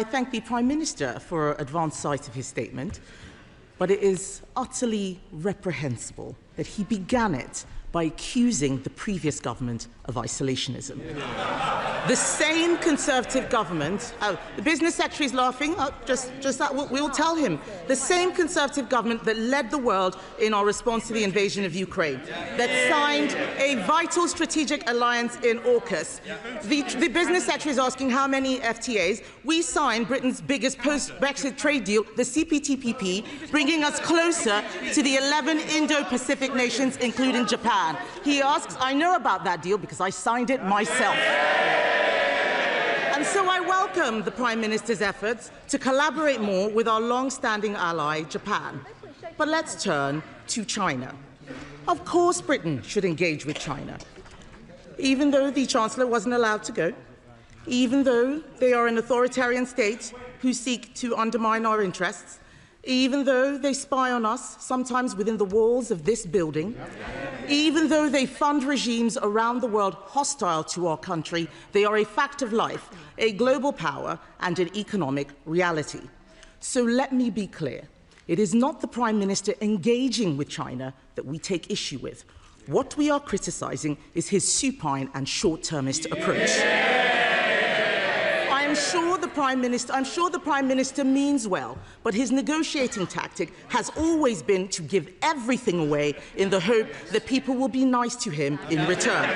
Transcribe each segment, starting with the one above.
I thank the Prime Minister for advance sight of his statement, but it is utterly reprehensible that he began it by accusing the previous government of isolationism. The same Conservative government, the Business Secretary is laughing, just that, we'll tell him, the same Conservative government that led the world in our response to the invasion of Ukraine, that signed a vital strategic alliance in AUKUS. The Business Secretary is asking how many FTAs. We signed Britain's biggest post-Brexit trade deal, the CPTPP, bringing us closer to the 11 Indo-Pacific nations, including Japan. He asks, I know about that deal because I signed it myself. And so I welcome the Prime Minister's efforts to collaborate more with our long-standing ally, Japan. But let's turn to China. Of course Britain should engage with China, even though the Chancellor wasn't allowed to go, even though they are an authoritarian state who seek to undermine our interests, even though they spy on us, sometimes within the walls of this building, even though they fund regimes around the world hostile to our country, they are a fact of life, a global power, and an economic reality. So let me be clear. It is not the Prime Minister engaging with China that we take issue with. What we are criticising is his supine and short-termist approach. I'm sure the Prime Minister means well, but his negotiating tactic has always been to give everything away in the hope that people will be nice to him in return.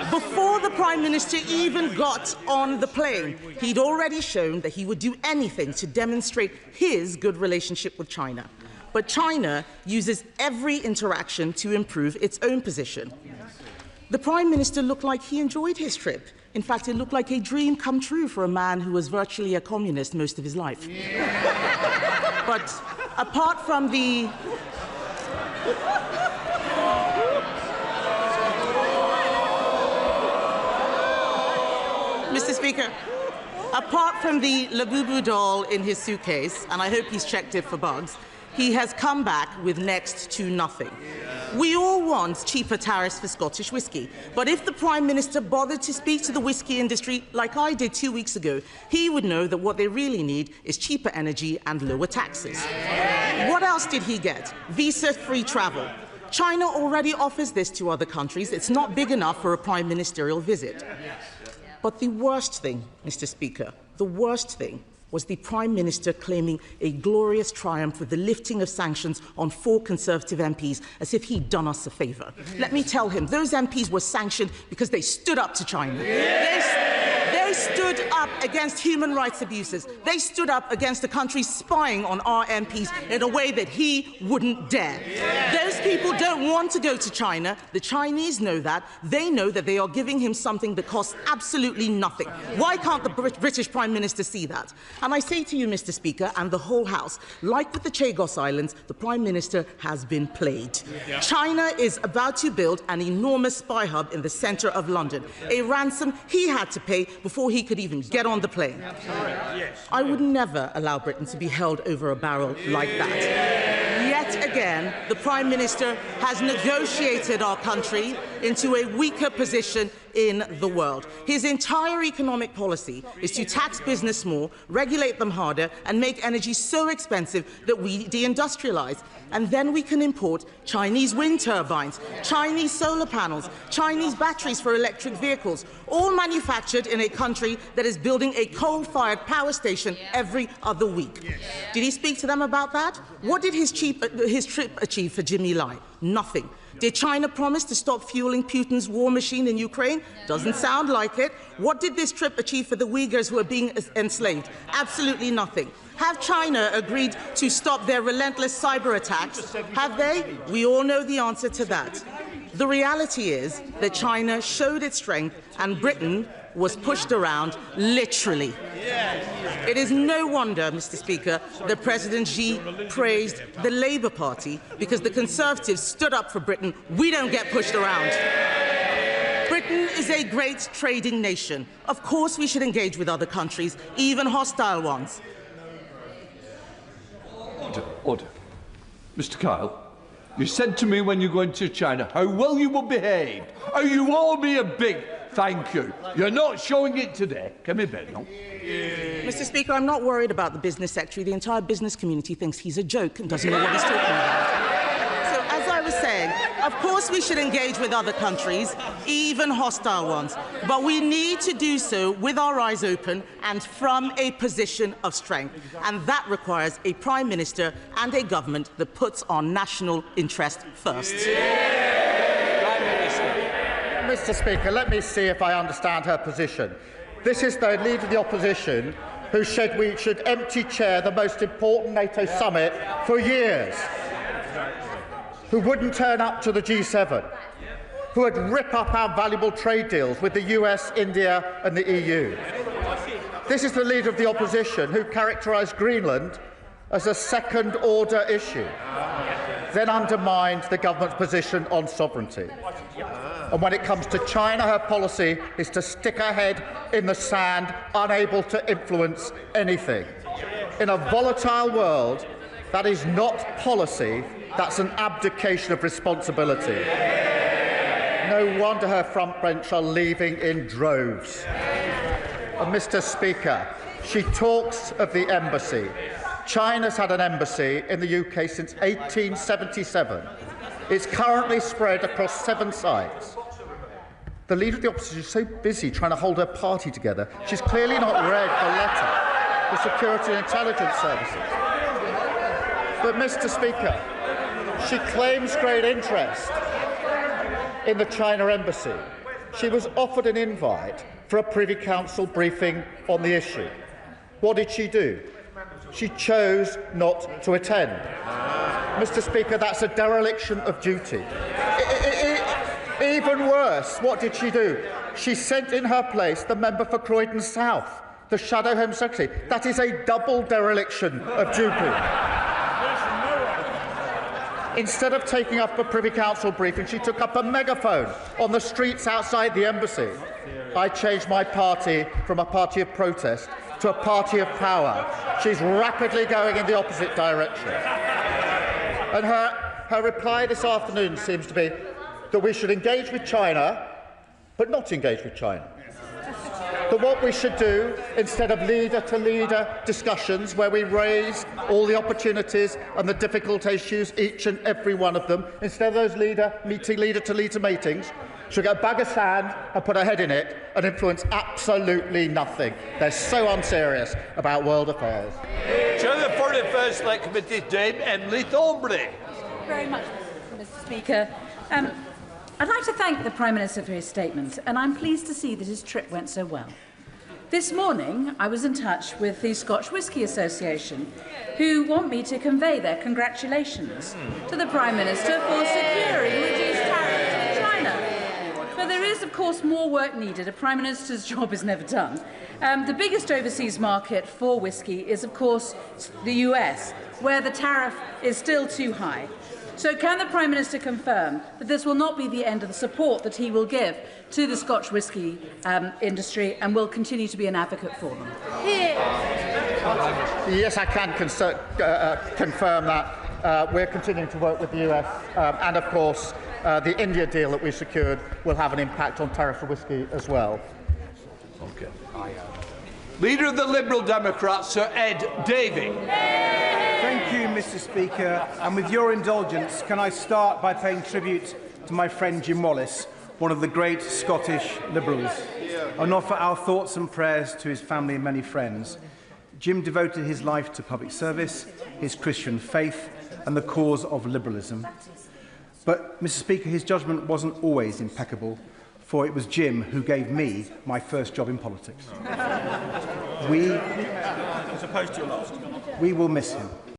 Before the Prime Minister even got on the plane, he'd already shown that he would do anything to demonstrate his good relationship with China. But China uses every interaction to improve its own position. The Prime Minister looked like he enjoyed his trip. In fact, it looked like a dream come true for a man who was virtually a communist most of his life. But apart from the... Mr. Speaker, apart from the Labubu doll in his suitcase, and I hope he's checked it for bugs, he has come back with next to nothing. We all want cheaper tariffs for Scottish whisky, but if the Prime Minister bothered to speak to the whisky industry like I did 2 weeks ago, he would know that what they really need is cheaper energy and lower taxes. What else did he get? Visa-free travel. China already offers this to other countries. It's not big enough for a prime ministerial visit. But the worst thing, Mr. Speaker, the worst thing was the Prime Minister claiming a glorious triumph with the lifting of sanctions on 4 Conservative MPs, as if he'd done us a favour. Let me tell him, those MPs were sanctioned because they stood up to China. They stood up against human rights abuses. They stood up against the country spying on our MPs in a way that he wouldn't dare. Those people don't want to go to China. The Chinese know that. They know that they are giving him something that costs absolutely nothing. Why can't the British Prime Minister see that? And I say to you, Mr. Speaker, and the whole House, like with the Chagos Islands, the Prime Minister has been played. China is about to build an enormous spy hub in the centre of London, a ransom he had to pay before he could even get on the plane. I would never allow Britain to be held over a barrel like that. Yet again, the Prime Minister has negotiated our country into a weaker position in the world. His entire economic policy is to tax business more, regulate them harder, and make energy so expensive that we deindustrialize. And then we can import Chinese wind turbines, Chinese solar panels, Chinese batteries for electric vehicles, all manufactured in a country that is building a coal-fired power station every other week. Did he speak to them about that? What did his trip achieve for Jimmy Lai? Nothing. Did China promise to stop fueling Putin's war machine in Ukraine? Doesn't sound like it. What did this trip achieve for the Uyghurs who are being enslaved? Absolutely nothing. Have China agreed to stop their relentless cyber attacks? Have they? We all know the answer to that. The reality is that China showed its strength and Britain was pushed around, literally. It is no wonder, Mr. Speaker, that President Xi praised the Labour Party because the Conservatives stood up for Britain. We don't get pushed around. Britain is a great trading nation. Of course we should engage with other countries, even hostile ones. Order. Mr. Kyle, you said to me when you go into China how well you will behave. Oh, you owe me a big thank you. You're not showing it today. Come here, Ben. No? Mr. Speaker, I'm not worried about the business secretary. The entire business community thinks he's a joke and doesn't know what he's talking about. So, as I was saying, of course we should engage with other countries, even hostile ones, but we need to do so with our eyes open and from a position of strength. And that requires a Prime Minister and a government that puts our national interest first. Mr. Speaker, let me see if I understand her position. This is the Leader of the Opposition who said we should empty chair the most important NATO summit for years, who wouldn't turn up to the G7, who would rip up our valuable trade deals with the US, India and the EU. This is the Leader of the Opposition who characterised Greenland as a second-order issue, then undermined the government's position on sovereignty. And when it comes to China, her policy is to stick her head in the sand, unable to influence anything. In a volatile world, that is not policy, that's an abdication of responsibility. No wonder her front bench are leaving in droves. And Mr. Speaker, she talks of the embassy. China's had an embassy in the UK since 1877. It's currently spread across 7 sites. The Leader of the Opposition is so busy trying to hold her party together, she's clearly not read the letter the Security and Intelligence Services. But, Mr. Speaker, she claims great interest in the China embassy. She was offered an invite for a Privy Council briefing on the issue. What did she do? She chose not to attend. Mr. Speaker, that's a dereliction of duty. Even worse, what did she do? She sent in her place the member for Croydon South, the Shadow Home Secretary. That is a double dereliction of duty. Instead of taking up a Privy Council briefing, she took up a megaphone on the streets outside the embassy. I changed my party from a party of protest to a party of power. She's rapidly going in the opposite direction. And her reply this afternoon seems to be that we should engage with China, but not engage with China. That what we should do, instead of leader-to-leader discussions where we raise all the opportunities and the difficult issues, each and every one of them, instead of those leader-to-leader meetings, she'll get a bag of sand and put her head in it and influence absolutely nothing. They're so unserious about world affairs. Chair of the Foreign Affairs Select Committee, Dame Emily Thornbury. Thank you very much, Mr. Speaker. I'd like to thank the Prime Minister for his statement, and I'm pleased to see that his trip went so well. This morning, I was in touch with the Scotch Whisky Association, who want me to convey their congratulations to the Prime Minister for securing reduced tariffs with China. But there is, of course, more work needed. A Prime Minister's job is never done. The biggest overseas market for whisky is, of course, the US, where the tariff is still too high. So can the Prime Minister confirm that this will not be the end of the support that he will give to the Scotch whisky industry and will continue to be an advocate for them? Yes, I can confirm that. We're continuing to work with the US and, of course, the India deal that we secured will have an impact on tariff for whisky as well. Okay. Leader of the Liberal Democrats, Sir Ed Davey. Thank you, Mr. Speaker. And with your indulgence, can I start by paying tribute to my friend Jim Wallace, one of the great Scottish Liberals, and offer our thoughts and prayers to his family and many friends. Jim devoted his life to public service, his Christian faith, and the cause of liberalism. But, Mr. Speaker, his judgment wasn't always impeccable, for it was Jim who gave me my first job in politics. We will miss him.